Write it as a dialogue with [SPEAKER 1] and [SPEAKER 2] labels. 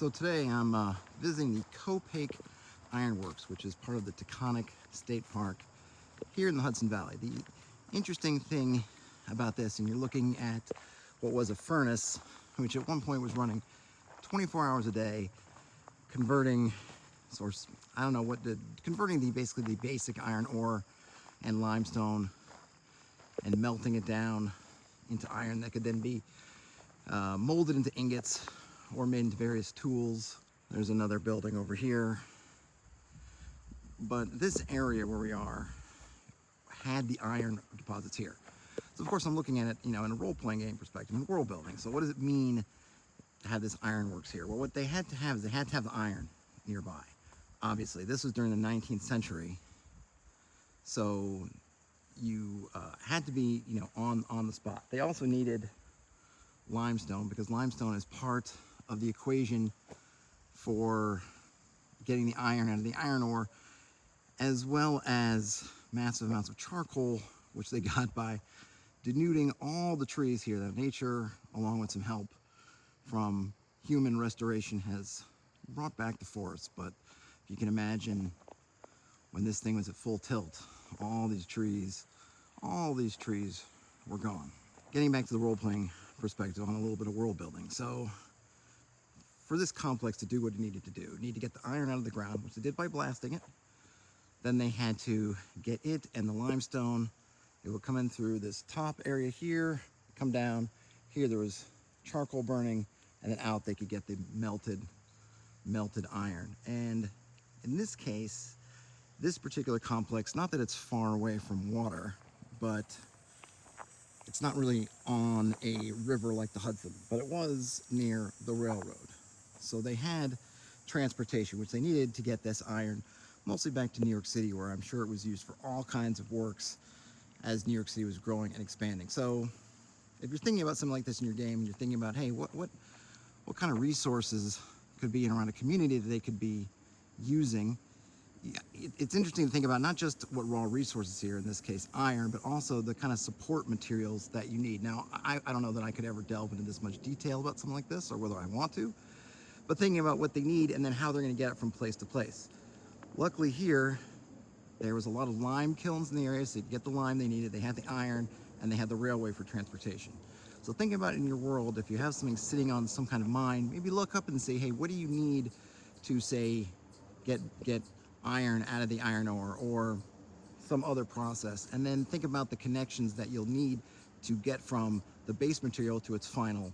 [SPEAKER 1] So today I'm visiting the Copake Ironworks, which is part of the Taconic State Park here in the Hudson Valley. The interesting thing about this, and you're looking at what was a furnace, which at one point was running 24 hours a day, converting, I don't know what converting basically the basic iron ore and limestone and melting it down into iron that could then be molded into ingots or made into various tools. There's another building over here. But this area where we are had the iron deposits here. So of course I'm looking at it, in a role-playing game perspective, in world building. So what does it mean to have this ironworks here? Well, what they had to have is they had to have the iron nearby. Obviously, this was during the 19th century. So you had to be, on the spot. They also needed limestone because limestone is part of the equation for getting the iron out of the iron ore, as well as massive amounts of charcoal, which they got by denuding all the trees here that nature, along with some help from human restoration, has brought back the forest. But if you can imagine, when this thing was at full tilt, all these trees were gone. Getting back to the role-playing perspective on a little bit of world building. So for this complex to do what it needed to do, need to get the iron out of the ground, which they did by blasting it. Then they had to get it and the limestone. It would come in through this top area here, come down. Here there was charcoal burning, and then out they could get the melted iron. And in this case, this particular complex, not that it's far away from water, but it's not really on a river like the Hudson, but it was near the railroad. So they had transportation, which they needed to get this iron mostly back to New York City, where I'm sure it was used for all kinds of works as New York City was growing and expanding. So if you're thinking about something like this in your game, and you're thinking about, hey, what kind of resources could be around a community that they could be using, it's interesting to think about not just what raw resources here, in this case iron, but also the kind of support materials that you need. Now, I don't know that I could ever delve into this much detail about something like this, or whether I want to, but thinking about what they need and then how they're going to get it from place to place. Luckily here, there was a lot of lime kilns in the area, so you could get the lime they needed, they had the iron, and they had the railway for transportation. So think about it in your world, if you have something sitting on some kind of mine, maybe look up and say, hey, what do you need to, say, get iron out of the iron ore or some other process, and then think about the connections that you'll need to get from the base material to its final